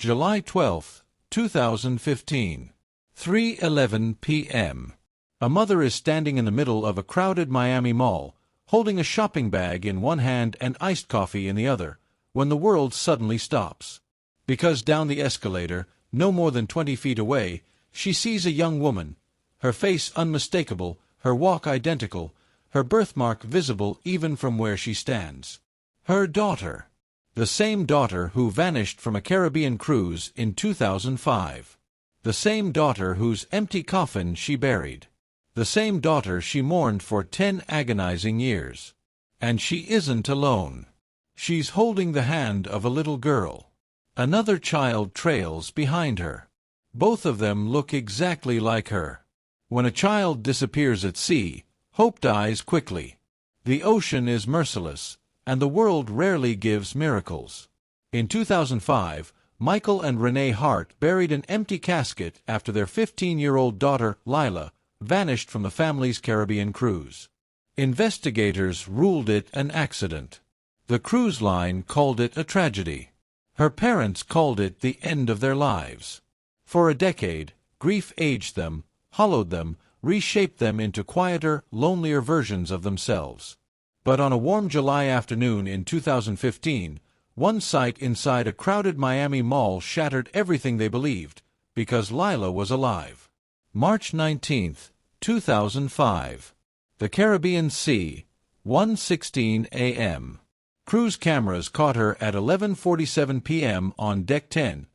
July 12, 2015. 3:11 p.m. A mother is standing in the middle of a crowded Miami mall, holding a shopping bag in one hand and iced coffee in the other, when the world suddenly stops. Because down the escalator, no more than 20 feet away, she sees a young woman, her face unmistakable, her walk identical, her birthmark visible even from where she stands. Her daughter. The same daughter who vanished from a Caribbean cruise in 2005. The same daughter whose empty coffin she buried. The same daughter she mourned for 10 agonizing years. And she isn't alone. She's holding the hand of a little girl. Another child trails behind her. Both of them look exactly like her. When a child disappears at sea, hope dies quickly. The ocean is merciless, and the world rarely gives miracles. In 2005, Michael and Lila Hart buried an empty casket after their 15-year-old daughter, Lila, vanished from the family's Caribbean cruise. Investigators ruled it an accident. The cruise line called it a tragedy. Her parents called it the end of their lives. For a decade, grief aged them, hollowed them, reshaped them into quieter, lonelier versions of themselves. But on a warm July afternoon in 2015, one sight inside a crowded Miami mall shattered everything they believed, because Lila was alive. March 19, 2005. The Caribbean Sea, 1:16 a.m. Cruise cameras caught her at 11:47 p.m. on Deck 10,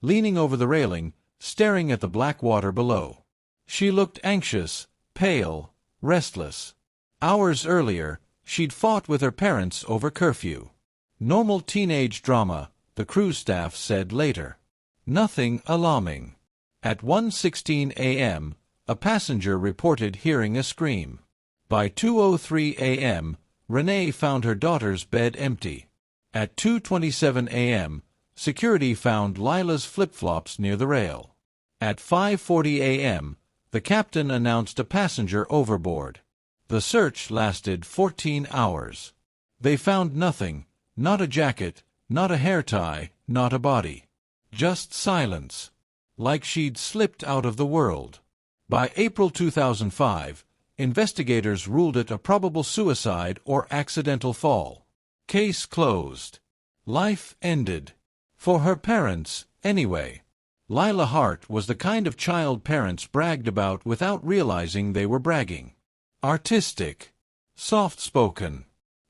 leaning over the railing, staring at the black water below. She looked anxious, pale, restless. Hours earlier, she'd fought with her parents over curfew. Normal teenage drama, the cruise staff said later. Nothing alarming. At 1:16 a.m., a passenger reported hearing a scream. By 2:03 a.m., Renee found her daughter's bed empty. At 2:27 a.m., security found Lila's flip-flops near the rail. At 5:40 a.m., the captain announced a passenger overboard. The search lasted 14 hours. They found nothing, not a jacket, not a hair tie, not a body. Just silence. Like she'd slipped out of the world. By April 2005, investigators ruled it a probable suicide or accidental fall. Case closed. Life ended. For her parents, anyway. Lila Hart was the kind of child parents bragged about without realizing they were bragging. Artistic. Soft-spoken.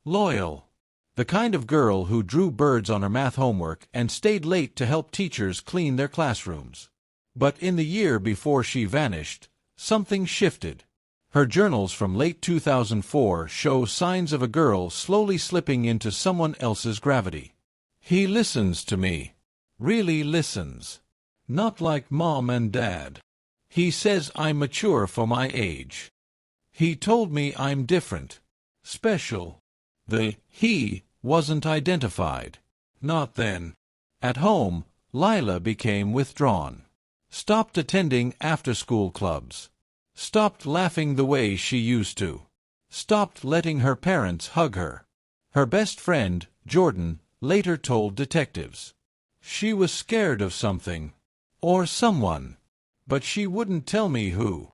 Loyal. The kind of girl who drew birds on her math homework and stayed late to help teachers clean their classrooms. But in the year before she vanished, something shifted. Her journals from late 2004 show signs of a girl slowly slipping into someone else's gravity. He listens to me. Really listens. Not like mom and dad. He says I'm mature for my age. He told me I'm different. Special. The he wasn't identified. Not then. At home, Lila became withdrawn. Stopped attending after-school clubs. Stopped laughing the way she used to. Stopped letting her parents hug her. Her best friend, Jordan, later told detectives. She was scared of something. Or someone. But she wouldn't tell me who.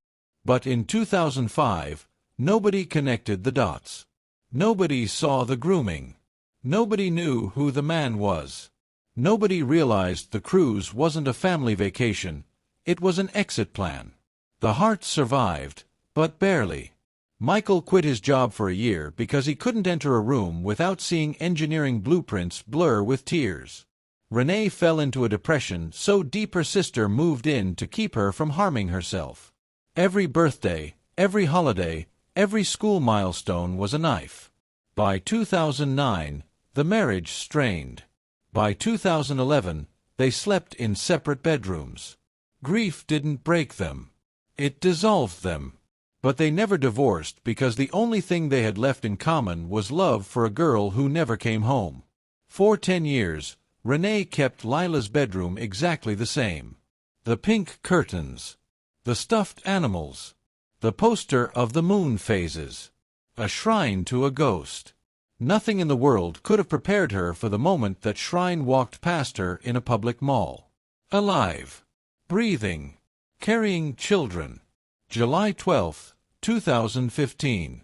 But in 2005, nobody connected the dots. Nobody saw the grooming. Nobody knew who the man was. Nobody realized the cruise wasn't a family vacation. It was an exit plan. The Harts survived, but barely. Michael quit his job for a year because he couldn't enter a room without seeing engineering blueprints blur with tears. Renee fell into a depression so deep her sister moved in to keep her from harming herself. Every birthday, every holiday, every school milestone was a knife. By 2009, the marriage strained. By 2011, they slept in separate bedrooms. Grief didn't break them. It dissolved them. But they never divorced because the only thing they had left in common was love for a girl who never came home. For 10 years, Renee kept Lila's bedroom exactly the same. The pink curtains. The stuffed animals. The poster of the moon phases. A shrine to a ghost. Nothing in the world could have prepared her for the moment that shrine walked past her in a public mall. alive, breathing, carrying children. July 12, 2015.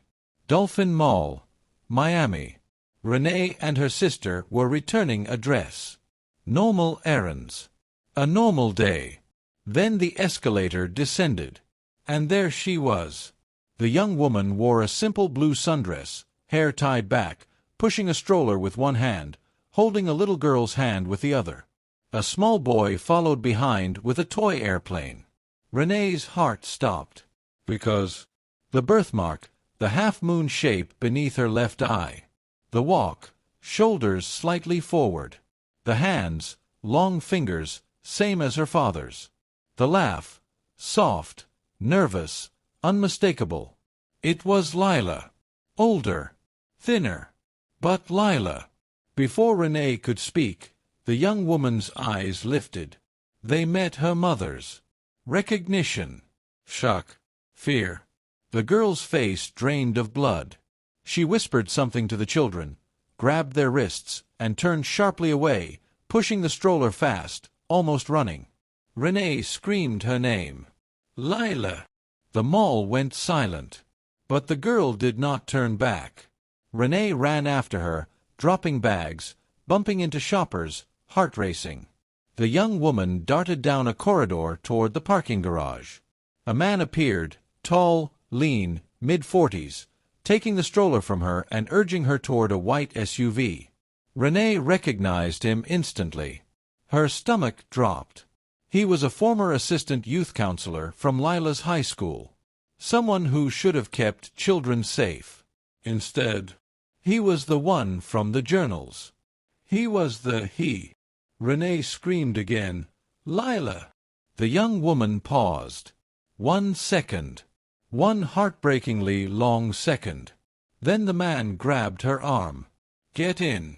Dolphin Mall, Miami. Renee and her sister were returning a dress. Normal errands. A normal day. Then the escalator descended. And there she was. The young woman wore a simple blue sundress, hair tied back, pushing a stroller with one hand, holding a little girl's hand with the other. A small boy followed behind with a toy airplane. Renee's heart stopped. Because the birthmark, the half-moon shape beneath her left eye. The walk, shoulders slightly forward. The hands, long fingers, same as her father's. The laugh, soft, nervous, unmistakable. It was Lila. Older, thinner, but Lila. Before Renee could speak, the young woman's eyes lifted. They met her mother's. Recognition, shock, fear. The girl's face drained of blood. She whispered something to the children, grabbed their wrists, and turned sharply away, pushing the stroller fast, almost running. Renee screamed her name. Lila! The mall went silent. But the girl did not turn back. Renee ran after her, dropping bags, bumping into shoppers, heart racing. The young woman darted down a corridor toward the parking garage. A man appeared, tall, lean, mid-40s, taking the stroller from her and urging her toward a white SUV. Renee recognized him instantly. Her stomach dropped. He was a former assistant youth counselor from Lila's high school. Someone who should have kept children safe. Instead, he was the one from the journals. He was the he. Renee screamed again, Lila! The young woman paused. 1 second. One heartbreakingly long second. Then the man grabbed her arm. Get in.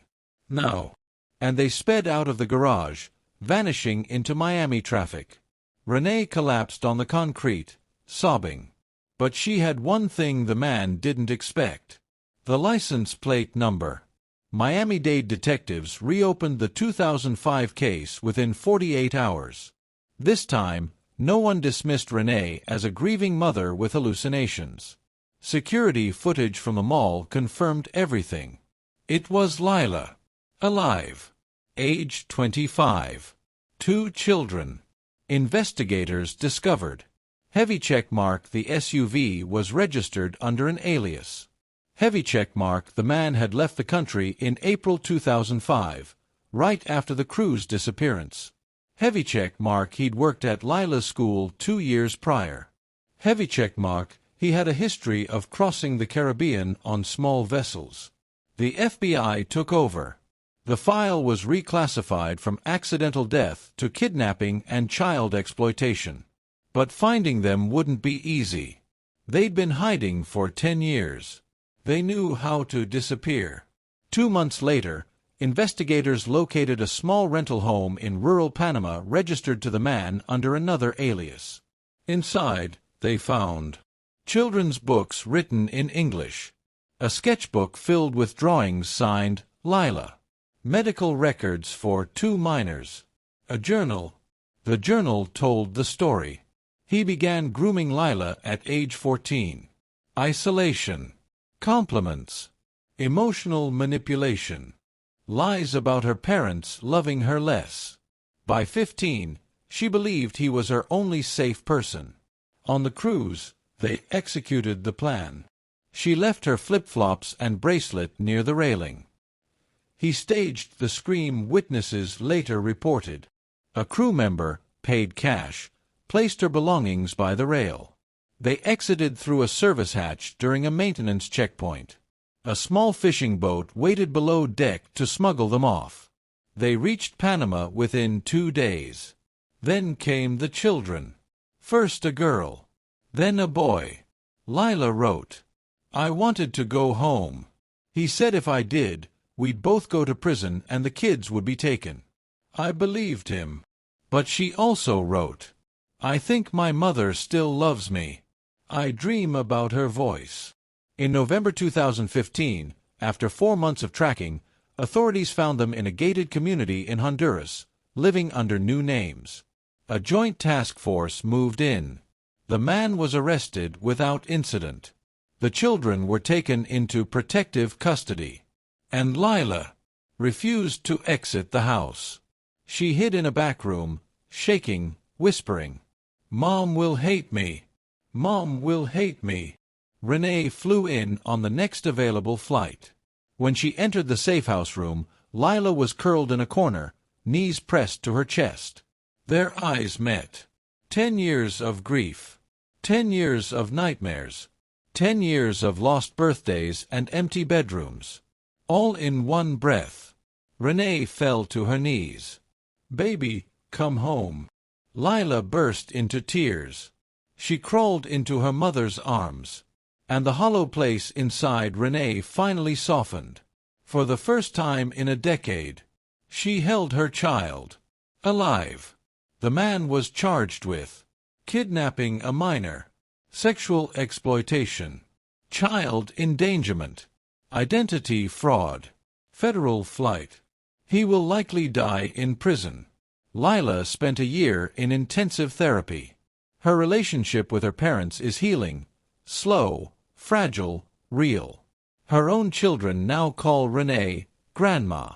Now. And they sped out of the garage, vanishing into Miami traffic. Renee collapsed on the concrete, sobbing. But she had one thing the man didn't expect. The license plate number. Miami-Dade detectives reopened the 2005 case within 48 hours. This time, no one dismissed Renee as a grieving mother with hallucinations. Security footage from the mall confirmed everything. It was Lila. Alive. Age 25. 2 children. Investigators discovered. Heavy checkmark: the SUV was registered under an alias. Heavy checkmark: the man had left the country in April 2005, right after the crew's disappearance. Heavy checkmark: he'd worked at Lila's school 2 years prior. Heavy checkmark: he had a history of crossing the Caribbean on small vessels. The FBI took over. The file was reclassified from accidental death to kidnapping and child exploitation. But finding them wouldn't be easy. They'd been hiding for 10 years. They knew how to disappear. 2 months later, investigators located a small rental home in rural Panama registered to the man under another alias. Inside, they found children's books written in English, a sketchbook filled with drawings signed Lila, medical records for 2 minors, a journal. The journal told the story. He began grooming Lila at age 14. Isolation. Compliments. Emotional manipulation. Lies about her parents loving her less. By 15, she believed he was her only safe person. On the cruise, they executed the plan. She left her flip-flops and bracelet near the railing. He staged the scream witnesses later reported. A crew member, paid cash, placed her belongings by the rail. They exited through a service hatch during a maintenance checkpoint. A small fishing boat waited below deck to smuggle them off. They reached Panama within 2 days. Then came the children. First a girl, then a boy. Lila wrote, "I wanted to go home. He said if I did, we'd both go to prison and the kids would be taken. I believed him." But she also wrote, "I think my mother still loves me. I dream about her voice." In November 2015, after 4 months of tracking, authorities found them in a gated community in Honduras, living under new names. A joint task force moved in. The man was arrested without incident. The children were taken into protective custody. And Lila refused to exit the house. She hid in a back room, shaking, whispering, "Mom will hate me. Mom will hate me." Renee flew in on the next available flight. When she entered the safehouse room, Lila was curled in a corner, knees pressed to her chest. Their eyes met. 10 years of grief. 10 years of nightmares. 10 years of lost birthdays and empty bedrooms. All in one breath. Renee fell to her knees. "Baby, come home." Lila burst into tears. She crawled into her mother's arms. And the hollow place inside Renee finally softened. For the first time in a decade, she held her child. Alive. The man was charged with kidnapping a minor, sexual exploitation, child endangerment, identity fraud, federal flight. He will likely die in prison. Lila spent a year in intensive therapy. Her relationship with her parents is healing, slow, fragile, real. Her own children now call Renee Grandma.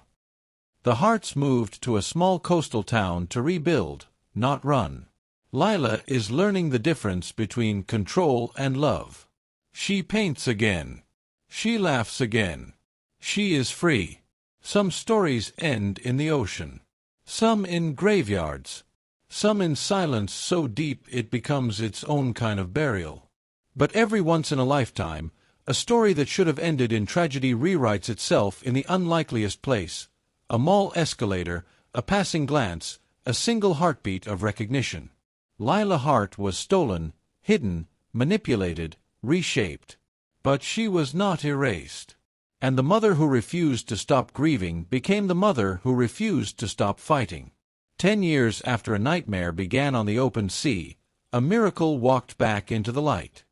The Harts moved to a small coastal town to rebuild, not run. Lila is learning the difference between control and love. She paints again. She laughs again. She is free. Some stories end in the ocean. Some in graveyards. Some in silence so deep it becomes its own kind of burial. But every once in a lifetime, a story that should have ended in tragedy rewrites itself in the unlikeliest place. A mall escalator, a passing glance, a single heartbeat of recognition. Lila Hart was stolen, hidden, manipulated, reshaped. But she was not erased. And the mother who refused to stop grieving became the mother who refused to stop fighting. 10 years after a nightmare began on the open sea, a miracle walked back into the light.